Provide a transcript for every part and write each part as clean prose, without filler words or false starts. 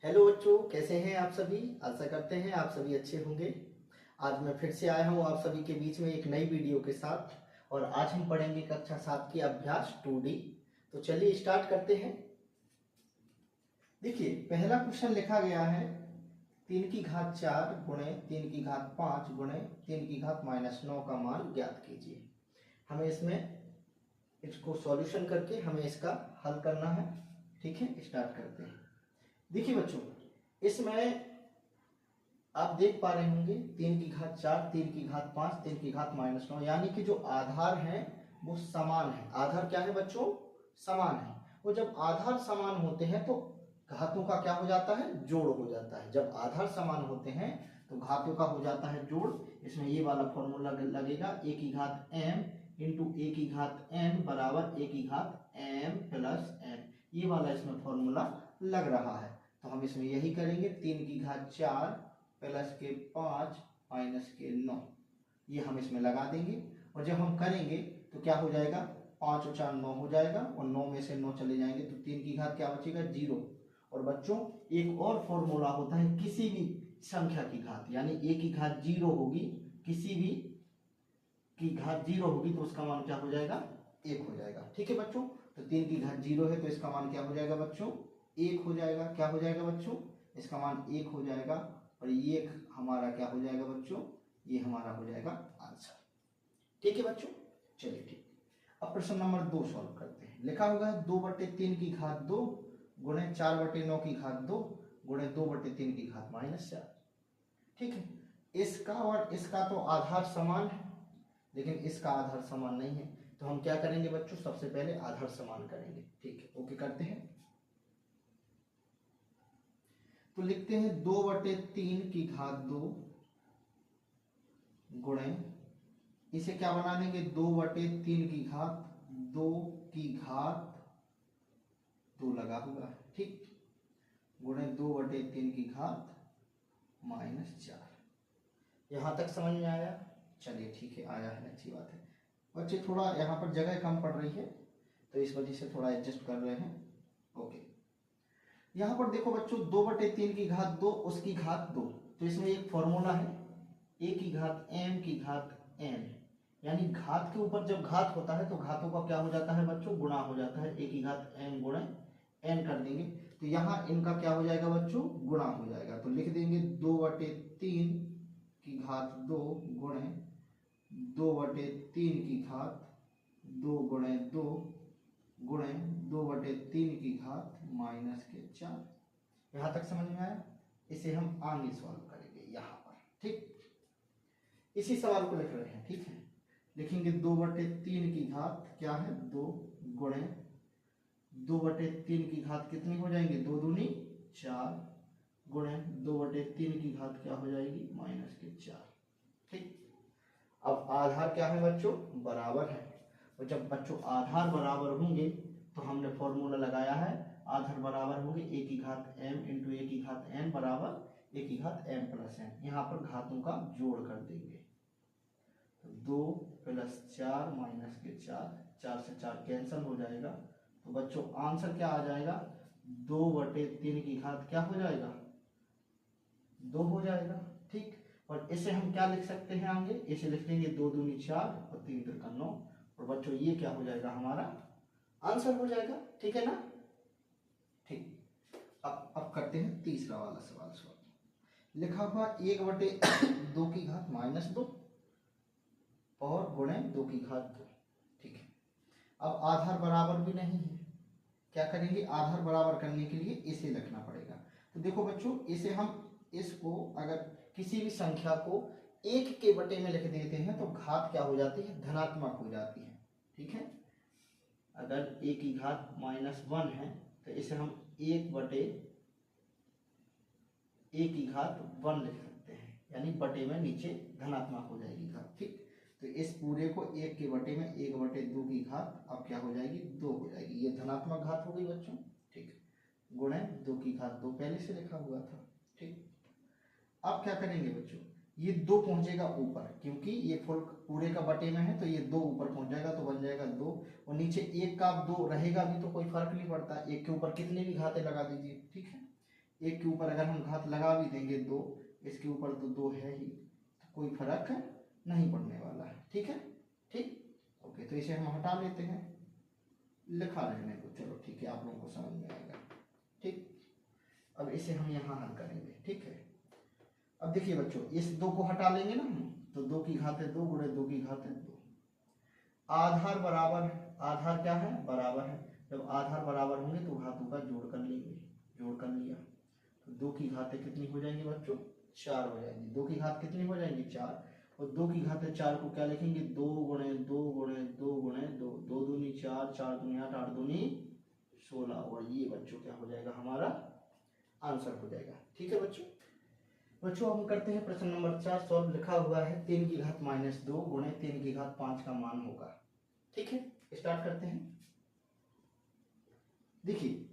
Hello बच्चों, कैसे हैं आप सभी। आशा करते हैं आप सभी अच्छे होंगे। आज मैं फिर से आया हूं आप सभी के बीच में एक नई वीडियो के साथ और आज हम पढ़ेंगे कक्षा 7 की अभ्यास 2D। तो चलिए स्टार्ट करते हैं। देखिए पहला क्वेश्चन लिखा गया है 3 की घात 4 गुणे 3 की घात 5 गुणे 3 की घात -9 का मान ज्ञात कीजिए। हमें इसको सॉल्यूशन करके हमें इसका हल करना है। ठीक है, स्टार्ट करते हैं। देखिए बच्चों, इसमें आप देख पा रहे होंगे 3 की घात 4 3 की घात 5 3 की घात -9, यानी कि जो आधार हैं वो समान है। आधार क्या है बच्चों? समान है। वो जब आधार समान होते हैं तो घातों का क्या हो जाता है? जोड़ हो जाता है। जब आधार समान होते हैं तो घातों का हो जाता है जोड़। इसमें ये वाला फॉर्मूला लगेगा a की घात m इंटू a की घात n बराबर a की घात m प्लस n। ये वाला इसमें फॉर्मूला लग रहा है। तो हम इसमें यही करेंगे, 3 की घात 4 प्लस के 5 माइनस के 9, ये हम इसमें लगा देंगे। और जब हम करेंगे तो क्या हो जाएगा? 5 और 4 9 हो जाएगा और 9 में से 9 चले जाएंगे तो 3 की घात क्या बचेगा? 0। और बच्चों एक और फॉर्मूला होता है किसी भी संख्या की घात, यानी a की घात 0 होगी, किसी भी की घात 0 होगी तो उसका मान क्या हो जाएगा? 1 हो जाएगा। ठीक है बच्चों, तो 3 की घात 0 है तो इसका मान क्या हो जाएगा बच्चों? 1 हो जाएगा। क्या हो जाएगा बच्चों? इसका मान 1 हो जाएगा और ये हमारा क्या हो जाएगा बच्चों? ये हमारा हो जाएगा आंसर। ठीक है बच्चों, चलिए ठीक। अब प्रश्न नंबर 2 सॉल्व करते हैं। लिखा होगा 2/3 की घात 2 गुणे 4/9 की घात 2 गुणे 2/3 की घात -4। ठीक है, इसका और इसका तो आधार समान है, लेकिन इसका आधार समान नहीं है। तो हम क्या करेंगे बच्चों? सबसे पहले आधार समान करेंगे। ठीक है, ओके करते हैं। तो लिखते हैं 2/3 की घात 2 गुणे, इसे क्या बना देंगे? 2/3 की घात 2 की घात 2 लगा हुआ है, ठीक, गुणे 2/3 की घात -4। यहां तक समझ में आया? चलिए ठीक है, आया है, अच्छी बात है। बच्चे थोड़ा यहाँ पर जगह कम पड़ रही है तो इस वजह से थोड़ा एडजस्ट कर रहे हैं। ओके, यहाँ पर देखो बच्चों 2/3 की घात 2 उसकी घात 2, तो इसमें एक फॉर्मूला है a की घात m की घात n, यानी घात के ऊपर जब घात होता है तो घातों का क्या हो जाता है बच्चों? गुणा हो जाता है। a की घात m गुणे n कर देंगे तो यहाँ इनका क्या हो जाएगा बच्चों? गुणा हो जाएगा। तो लिख देंगे 2/3 की घात 2 गुणे 2/3 की घात 2 गुणे 2 गुणे 2/3 की घात -4। यहां तक समझ में आया? इसे हम आगे सॉल्व करेंगे यहाँ पर। ठीक, इसी सवाल को लिख रहे हैं। ठीक है, लिखेंगे 2/3 की घात क्या है? 2 गुणे 2/3 की घात कितनी हो जाएंगी? 2 दूनी 4 गुणे 2/3 की घात क्या हो जाएगी? -4। ठीक, अब आधार क्या है बच्चों? बराबर है। और जब बच्चों आधार बराबर होंगे तो हमने फॉर्मूला लगाया है, आधार बराबर होंगे a की घात m इंटू a की घात n बराबर a की घात m प्लस n। यहाँ पर घातों का जोड़ कर देंगे तो 2 + 4 -4, 4 से 4 कैंसिल हो जाएगा। तो बच्चों आंसर क्या आ जाएगा? 2/3 की घात क्या हो जाएगा? 2 हो जाएगा। ठीक, और इसे हम क्या लिख सकते हैं आगे? इसे लिख लेंगे 2 दूनी 4 और 3 त्रिका 9। और बच्चों ये क्या हो जाएगा? हमारा आंसर हो जाएगा। ठीक है ना? ठीक, अब करते हैं तीसरा वाला सवाल सॉल्व। लिखा हुआ 1/2 की घात -2 और गुणे 2 की घात 2। ठीक है, अब आधार बराबर भी नहीं है, क्या करेंगे? आधार बराबर करने के लिए इसे लिखना पड़ेगा। तो देखो बच्चों, इसे हम इसको अगर किसी भी संख्या को 1 के बटे में लिख देते हैं तो घात क्या हो जाती है? धनात्मक हो जाती है। ठीक है, अगर a की घात -1 है तो इसे हम 1/a की घात 1 लिख सकते हैं, यानी बटे में नीचे धनात्मक हो जाएगी घात। ठीक, तो इस पूरे को 1 के बटे में 1/2 की घात अब क्या हो जाएगी? 2 हो जाएगी। ये धनात्मक घात हो गई बच्चों। ठीक, गुणे 2 की घात 2 पहले से लिखा हुआ था। ठीक, अब क्या करेंगे बच्चों? ये 2 पहुंचेगा ऊपर, क्योंकि ये फुल पूरे का बटे में है तो ये 2 ऊपर पहुंच जाएगा तो बन जाएगा 2, और नीचे 1 का 2 रहेगा भी तो कोई फर्क नहीं पड़ता, 1 के ऊपर कितनी भी घातें लगा दीजिए। ठीक है, एक के ऊपर अगर हम घात लगा भी देंगे 2, इसके ऊपर तो 2 है ही, तो कोई फर्क नहीं पड़ने वाला है। ठीक है, ठीक ओके। तो इसे हम हटा लेते हैं, लिखा रहने को, चलो ठीक है, आप लोगों को समझ में आएगा। ठीक, अब इसे हम यहाँ हल करेंगे। ठीक है, अब देखिए बच्चों, इस 2 को हटा लेंगे ना हम, तो 2 की घात है 2 गुणे 2 की घात है 2। आधार बराबर, आधार क्या है, बराबर है। जब आधार बराबर होंगे तो घातों का जोड़ कर लेंगे, जोड़ कर लिया तो 2 की घातें कितनी हो जाएंगी बच्चों, 4 हो जाएंगी। 2 की घात कितनी हो जाएंगी, 4, और 2 की घातें 4 को क्या लिखेंगे, 2 गुणे 2 गुणे 2 गुणे 2, 2 दूनी 4, 4 दूनी 8, 8 दूनी 16, और ये बच्चों क्या हो जाएगा, हमारा आंसर हो जाएगा। ठीक है बच्चों, बच्चों हम करते हैं प्रश्न नंबर 4 सॉल्व। लिखा हुआ है 3 की घात -2 गुणे 3 की घात 5 का मान होगा। ठीक है, स्टार्ट करते हैं। देखिए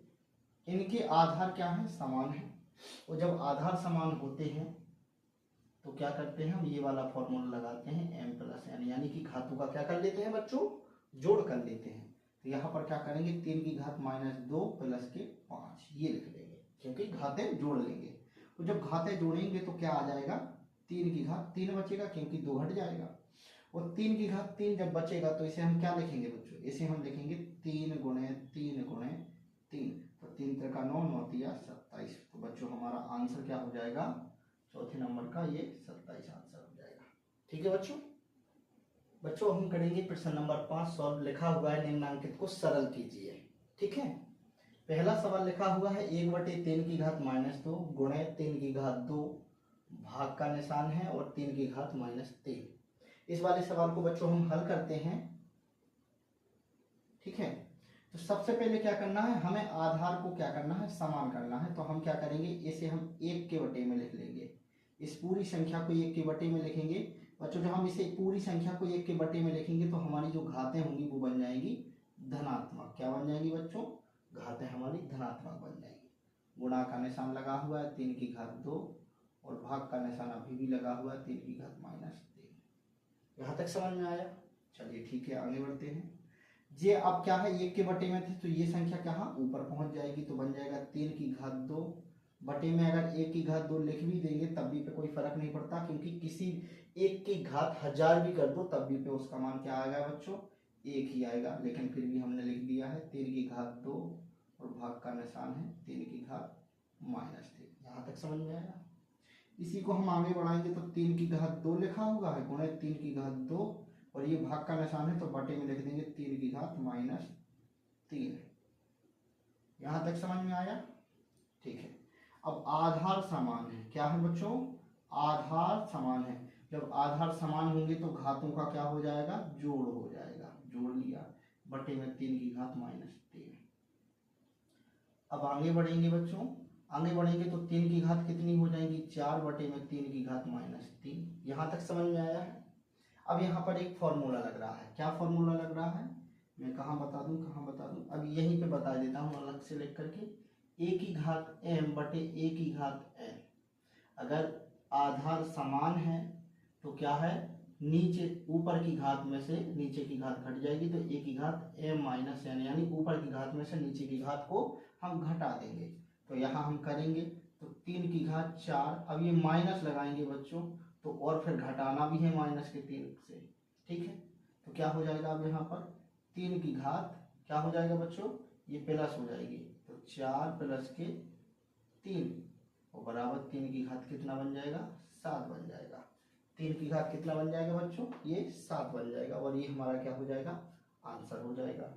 इनके आधार क्या है, समान है, और जब आधार समान होते हैं तो क्या करते हैं, हम ये वाला फॉर्मूला लगाते हैं m प्लस n, यानी कि घातों का क्या कर लेते हैं बच्चों, जोड़ कर लेते हैं। तो यहाँ पर क्या करेंगे, 3 की घात -2 प्लस के 5 ये लिख लेंगे, क्योंकि घातें जोड़ लेंगे। तो जब घातें जोड़ेंगे तो क्या आ जाएगा, 3 की घात 3 बचेगा, क्योंकि 2 हट जाएगा, और 3 की घात 3 जब बचेगा तो इसे हम क्या लिखेंगे बच्चों, इसे हम लिखेंगे 3 गुणे 3 गुणे 3, तो 3 3 का 9, 9 तिया 27। तो बच्चों हमारा आंसर क्या हो जाएगा, चौथे नंबर का ये 27 आंसर हो जाएगा। ठीक है बच्चों, बच्चों हम करेंगे प्रश्न नंबर 5 सॉल्व। लिखा हुआ है निम्नांकित को सरल कीजिए। ठीक है, पहला सवाल लिखा हुआ है 1/3 की घात -2 गुणे 3 की घात 2, भाग का निशान है और 3 की घात -3। इस वाले सवाल को बच्चों हम हल करते हैं। ठीक है, तो सबसे पहले क्या करना है, हमें आधार को क्या करना है, समान करना है। तो हम क्या करेंगे, इसे हम 1 के बटे में लिख लेंगे, इस पूरी संख्या को 1 के बटे में लिखेंगे। बच्चों जब हम इसे पूरी संख्या को 1 के बटे में लिखेंगे तो हमारी जो घातें होंगी वो बन जाएंगी धनात्मक। क्या बन जाएंगी बच्चों, घातें हमारी धनात्मक बन जाएंगी। गुणा का निशान लगा हुआ है 3 की घात 2, और भाग का निशान अभी भी लगा हुआ है 3 की घात -3। यहाँ तक समझ में आया, चलिए ठीक है आगे बढ़ते हैं। ये अब क्या है, 1 के बटे में थे तो ये संख्या क्या ऊपर पहुंच जाएगी, तो बन जाएगा 3 की घात 2 बटे में, अगर 1 की घात 2 लिख भी देंगे तब भी पे कोई फर्क नहीं पड़ता, क्योंकि किसी 1 की घात 1000 भी कर दो तब भी पे उसका मान क्या आएगा बच्चों, 1 ही आएगा। लेकिन फिर भी हमने लिख दिया है 3 की घात 2, और भाग का निशान है 3 की घात -3। यहाँ तक समझ में आया। इसी को हम आगे बढ़ाएंगे तो 3 की घात 2 लिखा हुआ है गुणे 3 की घात 2, और ये भाग का निशान है तो बटे में लिख देंगे 3 की घात -3। यहां तक समझ में आया। ठीक है, अब आधार समान है, क्या है बच्चों, आधार समान है। जब आधार समान होंगे तो घातों का क्या हो जाएगा, जोड़ हो जाएगा, जोड़ लिया, बटे में 3 की घात -3। अब आगे बढ़ेंगे बच्चों, आगे बढ़ेंगे तो 3 की घात कितनी हो जाएंगी, 4 बटे में 3 की घात -3। यहां तक समझ में आया है। अब यहाँ पर एक फॉर्मूला लग रहा है, क्या फॉर्मूला लग रहा है, मैं कहाँ बता दूं, अब यहीं पे बता देता हूँ अलग से लिख करके, a की घात m बटे a की घात n। अगर आधार समान है तो क्या है, नीचे ऊपर की घात में से नीचे की घात घट जाएगी, तो a की घात m माइनस n, यानी ऊपर की घात में से नीचे की घात को हम घटा देंगे। तो यहाँ हम करेंगे तो 3 की घात 4, अब ये माइनस लगाएंगे बच्चों, तो और फिर घटाना भी है -3 से। ठीक है, तो क्या हो जाएगा, अब यहाँ पर 3 की घात क्या हो जाएगा बच्चों, ये प्लस हो जाएगी, तो 4 प्लस के 3 और बराबर 3 की घात कितना बन जाएगा, 7 बन जाएगा। 3 की घात कितना बन जाएगा बच्चों, ये 7 बन जाएगा, और ये हमारा क्या हो जाएगा, आंसर हो जाएगा।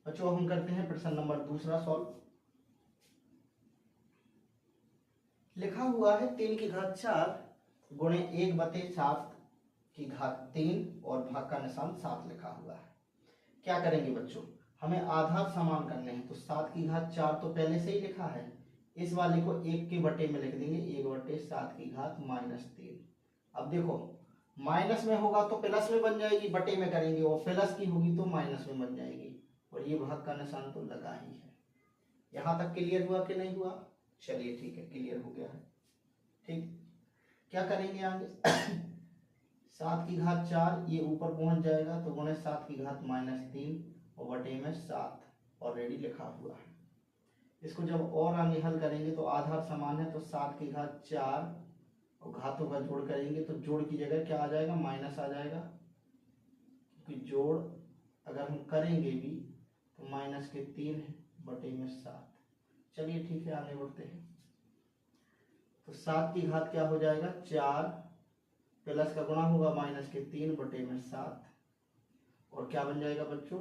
बच्चों हम करते हैं प्रश्न नंबर 2 सॉल्व। लिखा हुआ है 3 की घात 4 गुणे 1/7 की घात 3, और भाग का निशान 7 लिखा हुआ है। क्या करेंगे बच्चों, हमें आधार समान करने हैं, तो 7 की घात 4 तो पहले से ही लिखा है, इस वाले को 1 के बटे में लिख देंगे, 1/7 की घात -3। अब देखो माइनस में होगा तो प्लस में बन जाएगी, बटे में करेंगे, और प्लस की होगी तो माइनस में बन जाएगी, और ये भाग का निशान तो लगा ही है। यहाँ तक क्लियर हुआ कि नहीं हुआ, चलिए ठीक है, क्लियर हो गया है। ठीक, क्या करेंगे आगे 7 की घात 4 ये ऊपर पहुंच जाएगा, तो गुणे 7 की घात -3 और बटे में 7 ऑलरेडी लिखा हुआ है। इसको जब और आगे हल करेंगे तो आधार समान है तो 7 की घात 4 और घातों का जोड़ करेंगे तो जोड़ की जगह क्या आ जाएगा, माइनस आ जाएगा, क्योंकि जोड़ अगर हम करेंगे भी तो माइनस के 3 बटे में 7। चलिए ठीक है, आगे बढ़ते हैं। तो 7 की घात क्या हो जाएगा, 4 प्लस का गुणा होगा माइनस के 3 बटे में 7 और क्या बन जाएगा बच्चों,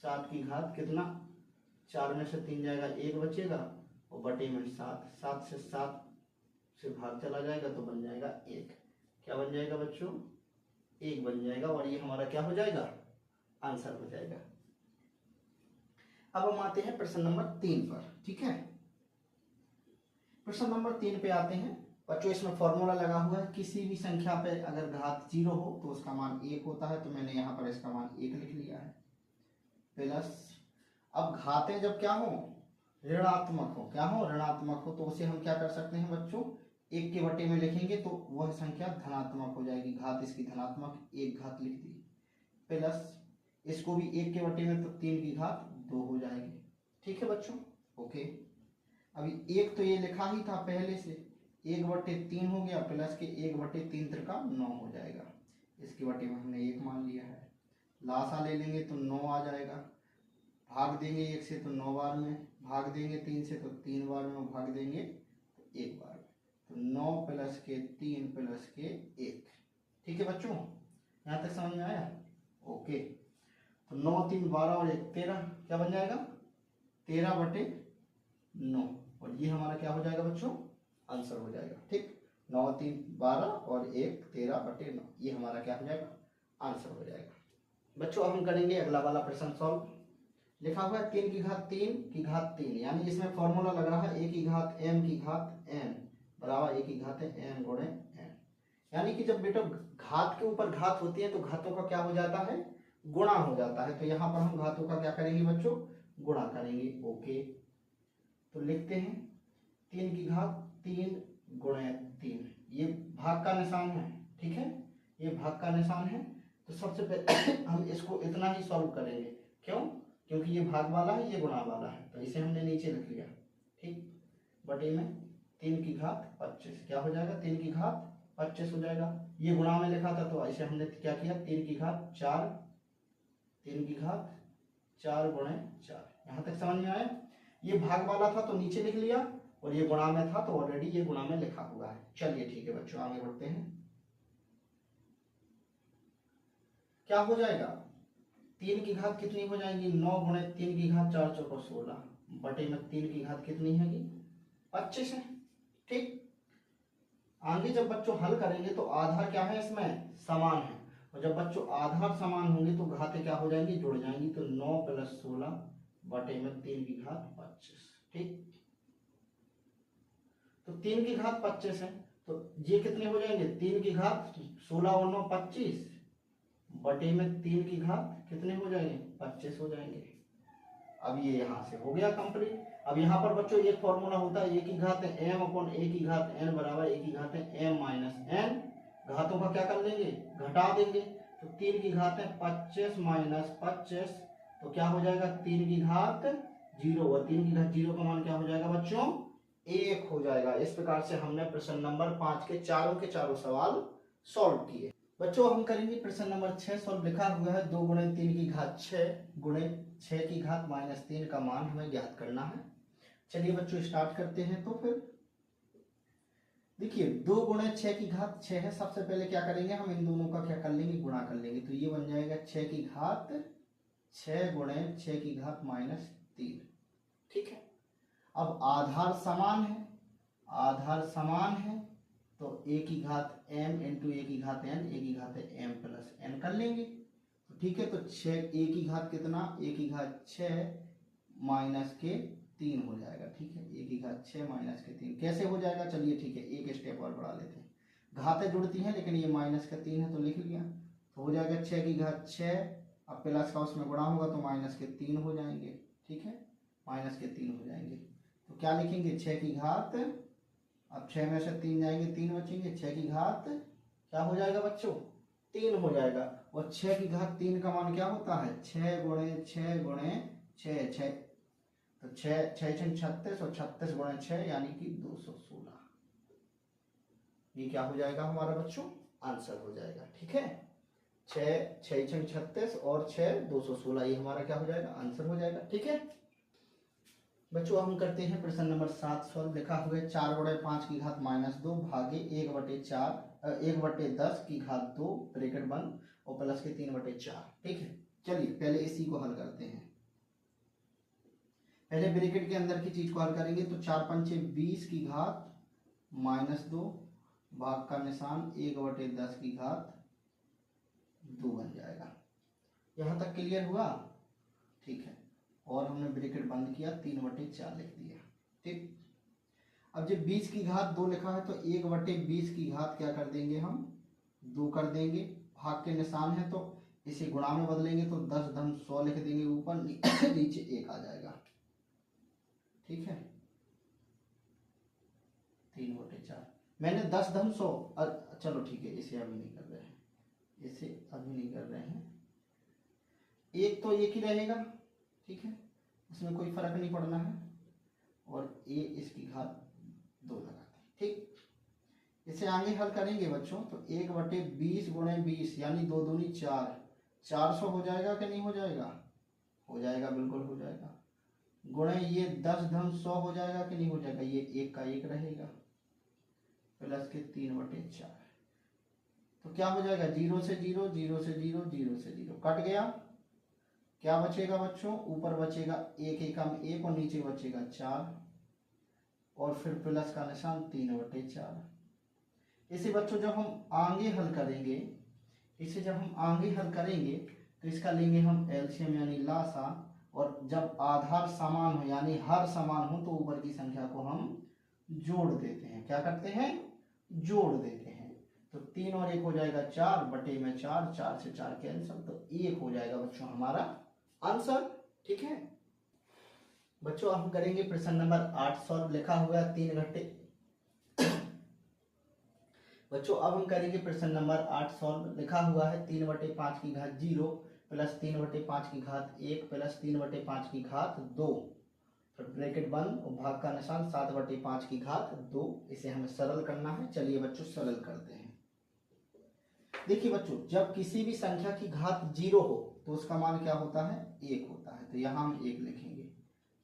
7 की घात कितना, 4 में से 3 जाएगा 1 बचेगा और बटे में 7, 7 से 7 से भाग चला जाएगा तो बन जाएगा 1। क्या बन जाएगा बच्चों, 1 बन जाएगा और ये हमारा क्या हो जाएगा, आंसर हो जाएगा। अब हम आते हैं प्रश्न नंबर 3 पर। ठीक है, प्रश्न नंबर 3 पे आते हैं बच्चों। इसमें फॉर्मूला लगा हुआ है, किसी भी संख्या पे अगर घात 0 हो तो उसका मान 1 होता है, तो मैंने यहाँ पर इसका मान 1 लिख लिया है। प्लस अब घातें जब क्या हो, ऋणात्मक हो, क्या हो, ऋणात्मक हो, तो उसे हम क्या कर सकते हैं बच्चों, 1 के बटे में लिखेंगे तो वह संख्या धनात्मक हो जाएगी, घात इसकी धनात्मक 1 घात लिख दी। प्लस इसको भी 1 के बटे में तो 3 की घात 2 हो जाएगी। ठीक है बच्चों, ओके। अभी 1 तो ये लिखा ही था पहले से, 1/3 हो गया, प्लस के 1/3 त्रिका 9 हो जाएगा, इसके बटे में हमने 1 मान लिया है। लासा ले लेंगे तो 9 आ जाएगा, भाग देंगे 1 से तो 9 बार में, भाग देंगे 3 से तो 3 बार में, भाग देंगे तो 1 बार में, तो 9 प्लस के 3 प्लस के 1। ठीक है बच्चों, यहाँ तक समझ में आया, ओके। तो 9 3 12 और 1 13, क्या बन जाएगा, 13/9 और ये हमारा क्या हो जाएगा बच्चों, आंसर हो जाएगा। ठीक, 9 3 12 और 1 13/9, ये हमारा क्या हो जाएगा, आंसर हो जाएगा। बच्चों अब हम करेंगे अगला वाला प्रश्न सॉल्व। लिखा हुआ है 3 की घात 3 की घात 3, यानी इसमें फॉर्मूला लग रहा है a की घात m की घात n बराबर a की घात m गुणे n। यानी कि जब बेटा घात के ऊपर घात होती है तो घातों का क्या हो जाता है, गुणा हो जाता है। तो यहाँ पर हम घातों का क्या करेंगे बच्चों, गुणा करेंगे। ओके, तो लिखते हैं 3 की घात 3 गुणे 3, ये भाग का निशान है। ठीक है, ये भाग का निशान है, तो सबसे पहले हम इसको इतना ही सॉल्व करेंगे। क्यों, क्योंकि ये भाग वाला है, ये गुणा वाला है, तो इसे हमने नीचे लिख लिया। ठीक, बटे में 3 की घात 25, क्या हो जाएगा, 3 की घात 25 हो जाएगा। ये गुणा में लिखा था तो इसे हमने क्या किया, 3 की घात 4, 3 की घात 4 गुणे 4। यहाँ तक समझ में आया। ये भाग वाला था तो नीचे लिख लिया और ये गुणा में था तो ऑलरेडी ये गुणा में लिखा हुआ है। चलिए ठीक है बच्चों, आगे बढ़ते हैं। क्या हो जाएगा, 3 की घात कितनी हो जाएगी, 9 गुणे 3 की घात 4 चौको 16 बटे में 3 की घात कितनी है, 25 है। ठीक, आगे जब बच्चों हल करेंगे तो आधार क्या है, इसमें समान है, और जब बच्चों आधार समान होंगे तो घातें क्या हो जाएंगी, जुड़ जाएंगी। तो 9 + 16 बटे में 3 की घात 25। ठीक, तो 3 की घात 25 है, तो ये कितने हो जाएंगे, 3 की घात 16 और 9 25 बटे में 3 की घात कितने हो जाएंगे, 25 हो जाएंगे। अब ये यहाँ से हो गया कंप्लीट। अब यहाँ पर बच्चों एक फॉर्मूला होता है, a की घात m/a की घात n बराबर a की घात m - n। घातों का क्या कर लेंगे, घटा देंगे। तो 3 की घात 25 - 25, तो क्या हो जाएगा, 3 की घात 0, और 3 की घात 0 का मान क्या हो जाएगा बच्चों, 1 हो जाएगा। इस प्रकार से हमने प्रश्न नंबर 5 के चारों सवाल सॉल्व किए। बच्चों हम करेंगे प्रश्न नंबर 6 सॉल्व। लिखा हुआ है 2 गुणे 3 की घात 6 गुणे 6 की घात -3 का मान हमें ज्ञात करना है। चलिए बच्चों स्टार्ट करते हैं। तो फिर देखिए 2 गुणे 6 की घात 6 है, सबसे पहले क्या करेंगे, हम इन दोनों का क्या कर लेंगे, गुणा कर लेंगे। तो ये बन जाएगा 6 की घात 6 गुणे 6 की घात -3। ठीक है, अब आधार समान है, आधार समान है तो a की घात m इंटू a की घात n, a की घात m प्लस n कर लेंगे। तो ठीक है, तो 6 a की घात कितना, a की घात 6 माइनस के 3 हो जाएगा। ठीक है, a की घात 6 माइनस के 3 कैसे हो जाएगा, चलिए ठीक है एक स्टेप और बढ़ा लेते हैं। घातें जुड़ती हैं लेकिन ये -3 है तो लिख लिया, तो हो जाएगा 6 की घात 6, अब प्लस का उसमें गुणा होगा तो -3 हो जाएंगे। ठीक है, -3 हो जाएंगे, तो क्या लिखेंगे, 6 की घात, अब 6 में से 3 जाएंगे 3 बचेंगे, 6 की घात क्या हो जाएगा बच्चों, 3 हो जाएगा। और 6 की घात 3 का मान क्या होता है, 6 गुणे 6 गुणे 6 6, तो 6 6 6 36 और 36 गुणे 6 यानी कि 216। ये क्या हो जाएगा हमारा बच्चों, आंसर हो जाएगा। ठीक है, 6 6 6 36 और 6 216, ये हमारा क्या हो जाएगा, आंसर हो जाएगा। ठीक है बच्चों, हम करते हैं प्रश्न नंबर 7 सॉल्व। लिखा हुआ है 4 बटे 5 की घात -2 भागे 1/10 की घात 2 ब्रैकेट बंद और प्लस के 3/4। ठीक है, चलिए पहले इसी को हल करते हैं। पहले ब्रैकेट के अंदर की चीज को हल करेंगे तो 4 पंचे 20 की घात -2 भाग का निशान 1/10 की घात 2 बन जाएगा। यहां तक क्लियर हुआ? ठीक है, और हमने ब्रैकेट बंद किया, 3/4 लिख दिया। ठीक, अब जब 20 की घात 2 लिखा है तो 1/20 की घात क्या कर देंगे हम, 2 कर देंगे। भाग के निशान है तो इसे गुणा में बदलेंगे तो 10 धन 100 लिख देंगे, ऊपर नीचे 1 आ जाएगा। ठीक है, 3/4 मैंने 10 धन 100, चलो ठीक है, इसे अभी नहीं कर रहे हैं, इसे अभी नहीं कर रहे हैं। एक तो एक ही रहेगा, ठीक है, इसमें कोई फर्क नहीं पड़ना है, और ए इसकी घात 2 लगाते हैं। ठीक, इसे आगे हल करेंगे बच्चों तो 1/20 गुणे 20 यानी 2 दूनी 4, 400 हो जाएगा कि नहीं हो जाएगा? हो जाएगा, बिल्कुल हो जाएगा। गुणे ये 10 धन 100 हो जाएगा कि नहीं हो जाएगा? ये 1 का 1 रहेगा, प्लस के 3/4, तो क्या हो जाएगा, 0 से 0, 0 से 0, 0 से 0 कट गया। क्या बचेगा बच्चों, ऊपर बचेगा 1 एकम 1 और नीचे बचेगा 4 और फिर प्लस का निशान 3/4। इसे बच्चों जब हम आगे हल करेंगे, इसे जब हम आगे हल करेंगे तो इसका लेंगे हम एलसीएम यानी लासा, और जब आधार समान हो यानी हर समान हो तो ऊपर की संख्या को हम जोड़ देते हैं। क्या करते हैं, जोड़ देते हैं। तो 3 और 1 हो जाएगा 4 बटे में 4, 4 से 4 कैंसिल, तो 1 हो जाएगा बच्चों हमारा आंसर। ठीक है बच्चों, अब हम करेंगे प्रश्न नंबर 8 सॉल्व। लिखा हुआ है 3 घंटे बच्चों, अब हम करेंगे प्रश्न नंबर 8 सॉल्व। लिखा हुआ है 3/5 की घात 0 प्लस 3/5 की घात 1 प्लस 3/5 की घात 2, फिर ब्रैकेट बंद और भाग का निशान 7/5 की घात 2। इसे हमें सरल करना है। चलिए बच्चों सरल करते हैं। देखिए बच्चों, जब किसी भी संख्या की घात 0 हो तो उसका मान क्या होता है, 1 होता है। तो यहाँ हम 1 लिखेंगे,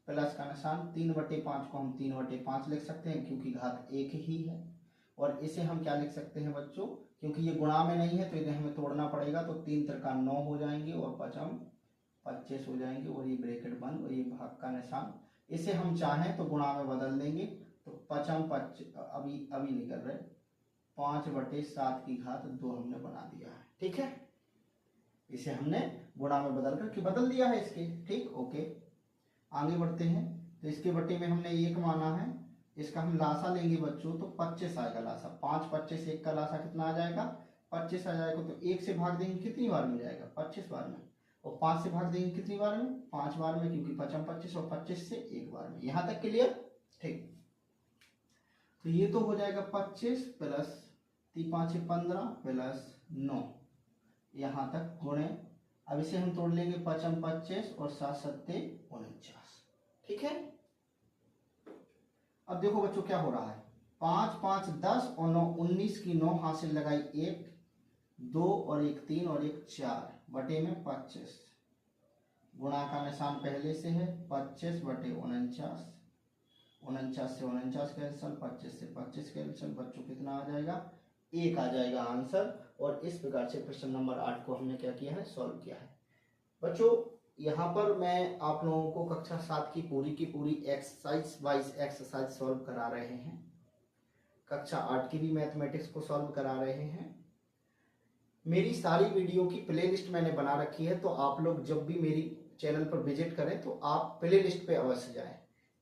प्लस का निशान 3/5 को हम 3/5 लिख सकते हैं क्योंकि घात 1 ही है। और इसे हम क्या लिख सकते हैं बच्चों, क्योंकि ये गुणा में नहीं है तो इन्हें हमें तोड़ना पड़ेगा, तो 3 त्रिका 9 हो जाएंगे और 5 25 हो जाएंगे, और ये ब्रैकेट बंद और ये भाग का निशान। इसे हम चाहें तो गुणा में बदल देंगे, तो 5 अभी नहीं कर रहे, 5/7 की घात 2 हमने बना दिया है। ठीक है, इसे हमने गुणा में बदल दिया है इसके। ठीक, ओके, आगे बढ़ते हैं। तो इसके बटे में हमने 1 माना है, इसका हम लासा लेंगे बच्चों तो 25 आएगा लासा। 5 25 1 का लासा कितना आ जाएगा, 25 आ जाएगा। तो 1 से भाग देंगे कितनी बार में जाएगा, 25 बार में, और 5 से भाग देंगे कितनी बार में, 5 बार में, क्योंकि 5 25 और 25 से 1 बार में। यहाँ तक क्लियर? ठीक, तो ये तो हो जाएगा 25 प्लस 5 15 प्लस 9, यहाँ तक गुणे। अब इसे हम तोड़ लेंगे, 5 25 और 7 7 49। ठीक है, अब देखो बच्चों क्या हो रहा है, 5 5 10 और 9 19 की 9 हासिल लगाई 1 2 और 1 3 और 1 4 बटे में 25, गुणा का निशान पहले से है, 25 बटे 49, 49 से 49 कैंसिल, 25 से 25 कैंसिल, बच्चों कितना आ जाएगा, 1 आ जाएगा आंसर। और इस प्रकार से प्रश्न नंबर 8 को हमने क्या किया है, सॉल्व किया है। बच्चों यहाँ पर मैं आप लोगों को कक्षा 7 की पूरी एक्सरसाइज वाइज एक्सरसाइज सॉल्व करा रहे हैं। कक्षा 8 की भी मैथमेटिक्स को सॉल्व करा रहे हैं। मेरी सारी वीडियो की प्लेलिस्ट मैंने बना रखी है, तो आप लोग जब भी मेरी चैनल पर विजिट करें तो आप प्लेलिस्ट पे अवश्य जाएं।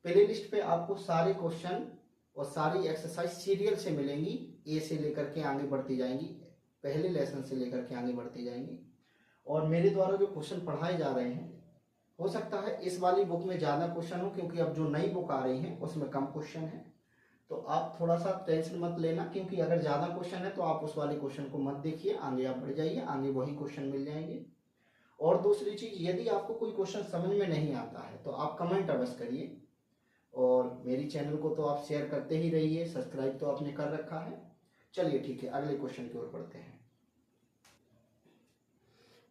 प्लेलिस्ट पे आपको सारे क्वेश्चन और सारी एक्सरसाइज सीरियल से मिलेंगी, ए से लेकर के आगे बढ़ती जाएंगी, पहले लेसन से लेकर के आगे बढ़ती जाएंगी। और मेरे द्वारा जो क्वेश्चन पढ़ाए जा रहे हैं, हो सकता है इस वाली बुक में ज़्यादा क्वेश्चन हो, क्योंकि अब जो नई बुक आ रही है उसमें कम क्वेश्चन है। तो आप थोड़ा सा टेंशन मत लेना, क्योंकि अगर ज़्यादा क्वेश्चन है तो आप उस वाले क्वेश्चन को मत देखिए, आगे आप बढ़ जाइए, आगे वही क्वेश्चन मिल जाएंगे। और दूसरी चीज, यदि आपको कोई क्वेश्चन समझ में नहीं आता है तो आप कमेंट अवश्य करिए, और मेरी चैनल को तो आप शेयर करते ही रहिए, सब्सक्राइब तो आपने कर रखा है। चलिए ठीक है, अगले क्वेश्चन की ओर बढ़ते हैं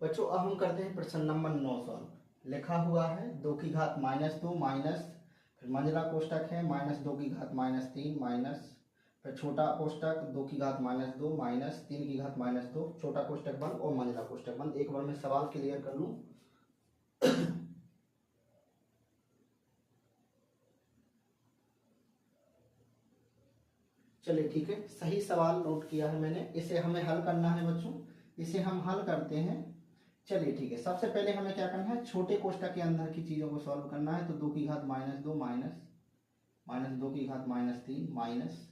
बच्चों। अब हम करते हैं प्रश्न नंबर 9 सॉल्व। लिखा हुआ है 2 की घात -2 माइनस, फिर मंझला कोष्टक है -2 की घात -3 माइनस, फिर छोटा कोष्टक 2 की घात -2 माइनस 3 की घात -2, छोटा कोष्टक बंद और मंझला कोष्टक बंद। एक बार मैं सवाल क्लियर कर लूं। चलिए ठीक है, सही सवाल नोट किया है मैंने। इसे हमें हल करना है बच्चों, इसे हम हल करते हैं। चलिए ठीक है, सबसे पहले हमें क्या करना है, छोटे कोष्टक के अंदर की चीजों को सॉल्व करना है। तो 2 की घात -2 माइनस, -2 की घात -3 माइनस,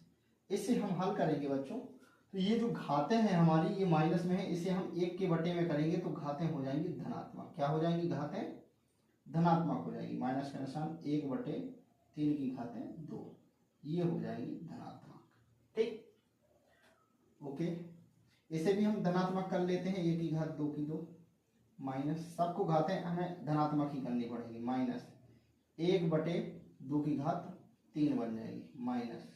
इससे हम हल करेंगे बच्चों। तो ये जो घातें हैं हमारी, ये माइनस में है, इसे हम 1 के बटे में करेंगे तो घातें हो जाएंगी धनात्मक। क्या हो जाएंगी, घातें धनात्मक हो जाएगी। माइनस का निशान 1/3 की घातें 2, ये हो जाएंगी धनात्मक। ठीक, ओके, इसे भी हम धनात्मक कर लेते हैं। 1 की घात 2 की 2 माइनस, सबको घातें हमें धनात्मक ही करनी पड़ेगी। माइनस 1/2 की घात 3 बन जाएगी माइनस,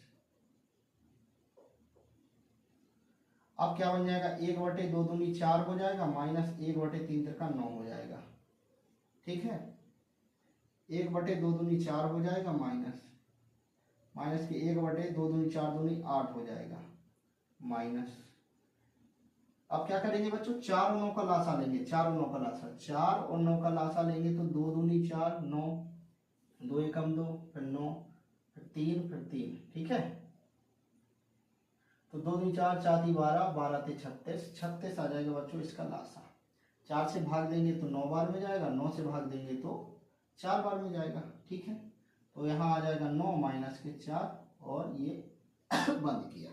अब क्या बन जाएगा, 1/2 दूनी 4 हो जाएगा माइनस 1/3 का 9 हो जाएगा। ठीक है, 1/2 दूनी 4 हो जाएगा माइनस, माइनस के 1/2 दूनी 4 दूनी 8 हो जाएगा माइनस। अब क्या करेंगे बच्चों, 4 और 9 का लासा लेंगे। 4 और 9 का लासा, 4 और 9 का लासा लेंगे तो 2 दूनी 4, 9, 2 एकम 2, फिर 9, फिर 3, फिर 3। ठीक है, तो 2 दूनी 4, 4 × 12, 12 × 36, 36 आ जाएगा बच्चों इसका लासा। 4 से भाग देंगे तो 9 बार में जाएगा, 9 से भाग देंगे तो 4 बार में जाएगा। ठीक है, तो यहाँ आ जाएगा 9 माइनस के 4 और ये बंद किया।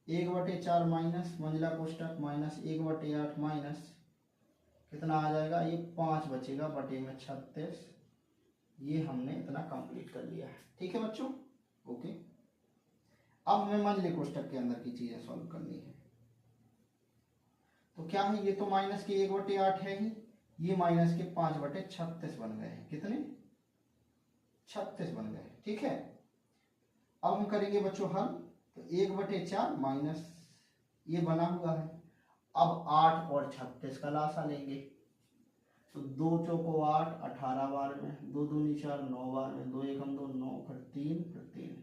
1/4 माइनस मंझला कोष्टक माइनस 1/8 माइनस कितना आ जाएगा, ये 5 बचेगा बटे में 36। ये हमने इतना कंप्लीट कर लिया है। ठीक है बच्चों, ओके। अब हमें मंझले कोष्टक के अंदर की चीजें सॉल्व करनी है। तो क्या है, ये तो माइनस के 1/8 है ही, ये माइनस के 5/36 बन गए हैं। कितने, 36 बन गए। ठीक है, अब हम करेंगे बच्चों हल। तो 1/4 माइनस, ये बना हुआ है। अब 8 और 36 का लासा लेंगे। तो 2 चौको 8, 18 बार में, 2 दूनी 4, 9 बार में, 2 एकम 2, 9, फिर 3, फिर 3।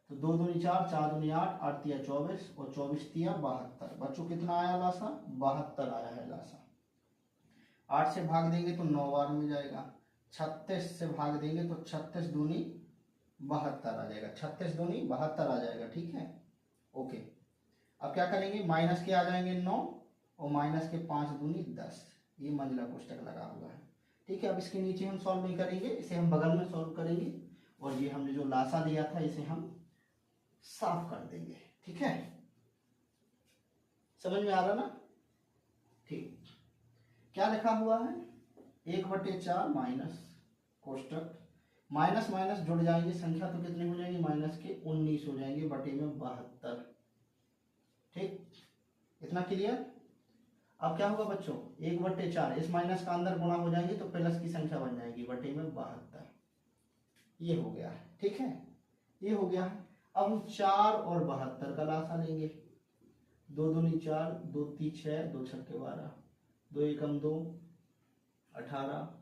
तो 2 दूनी 4, 4 दूनी 8, 8 × 24 और 24 × 72। बच्चों कितना आया लासा, 72 आया है लासा। 8 से भाग देंगे तो 9 बार में जाएगा, 36 से भाग देंगे तो 36 दूनी 72 आ जाएगा, 36 दूनी 72 आ जाएगा। ठीक है, ओके। अब क्या करेंगे, माइनस के आ जाएंगे 9 और माइनस के 5 दूनी 10, ये मंझला कोष्टक लगा हुआ है। ठीक है, अब इसके नीचे हम सॉल्व नहीं करेंगे, इसे हम बगल में सॉल्व करेंगे, और ये हमने जो लासा लिया था इसे हम साफ कर देंगे। ठीक है, समझ में आ रहा ना। ठीक, क्या लिखा हुआ है, 1/4 माइनस कोष्टक, माइनस माइनस जुड़ जाएंगे संख्या तो कितने हो जाएंगे, माइनस के 19 हो जाएंगे बटे में 72। ठीक, इतना क्लियर। अब क्या होगा बच्चों, 1/4, इस माइनस का अंदर गुणा हो जाएंगे तो प्लस की संख्या बन जाएगी बटे में 72। ये हो गया है। ठीक है, ये हो गया है। अब हम 4 और 72 का लासा लेंगे। 2 दूनी 4, 2 × 6, 2 × 6 = 12, 2 एकम 2, 18,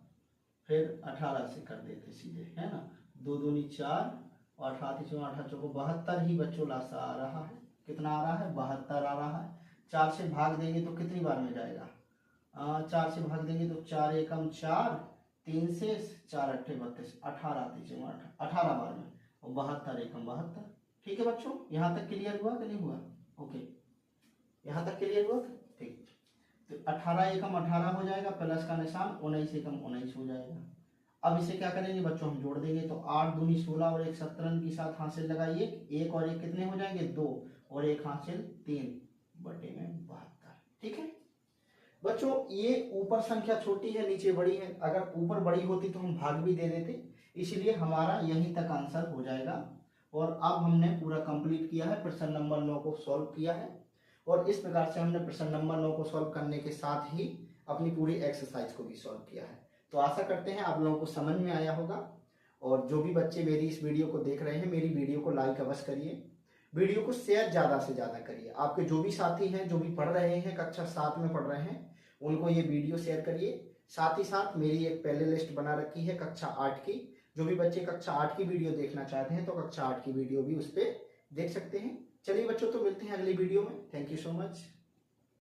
फिर 18 से कर देते सीधे, है ना। 2 दूनी 4 और 18 × 18 = 72 ही बच्चों लासा आ रहा है। कितना आ रहा है, 72 आ रहा है। 4 से भाग देंगे तो कितनी बार में जाएगा, 4 से भाग देंगे तो 4 एकम 4, 3 से 4 × 8 = 32, 18 × 18 बार में, और 72 एकम 72। ठीक है बच्चों, यहाँ तक क्लियर हुआ कि नहीं हुआ, ओके, यहाँ तक क्लियर हुआ। ठीक, तो 18 एकम 18 हो जाएगा, प्लस का निशान 19 एकम 19 हो जाएगा। अब इसे क्या करेंगे बच्चों, हम जोड़ देंगे। तो 8 दूनी 16 और 1 17 की साथ हासिल लगाइए, 1 और 1 कितने हो जाएंगे, 2 और 1 हासिल 3 बटे में 72। ठीक है बच्चों, ये ऊपर संख्या छोटी है नीचे बड़ी है, अगर ऊपर बड़ी होती तो हम भाग भी दे देते, इसलिए हमारा यहीं तक आंसर हो जाएगा। और अब हमने पूरा कंप्लीट किया है, प्रश्न नंबर 9 को सॉल्व किया है। और इस प्रकार से हमने प्रश्न नंबर 9 को सॉल्व करने के साथ ही अपनी पूरी एक्सरसाइज को भी सॉल्व किया है। तो आशा करते हैं आप लोगों को समझ में आया होगा। और जो भी बच्चे मेरी इस वीडियो को देख रहे हैं, मेरी वीडियो को लाइक अवश्य करिए, वीडियो को शेयर ज़्यादा से ज़्यादा करिए। आपके जो भी साथी हैं, जो भी पढ़ रहे हैं, कक्षा 7 में पढ़ रहे हैं, उनको ये वीडियो शेयर करिए। साथ ही साथ मेरी एक प्ले लिस्ट बना रखी है कक्षा 8 की, जो भी बच्चे कक्षा 8 की वीडियो देखना चाहते हैं तो कक्षा 8 की वीडियो भी उस पर देख सकते हैं। चलिए बच्चों, तो मिलते हैं अगली वीडियो में। Thank you so much.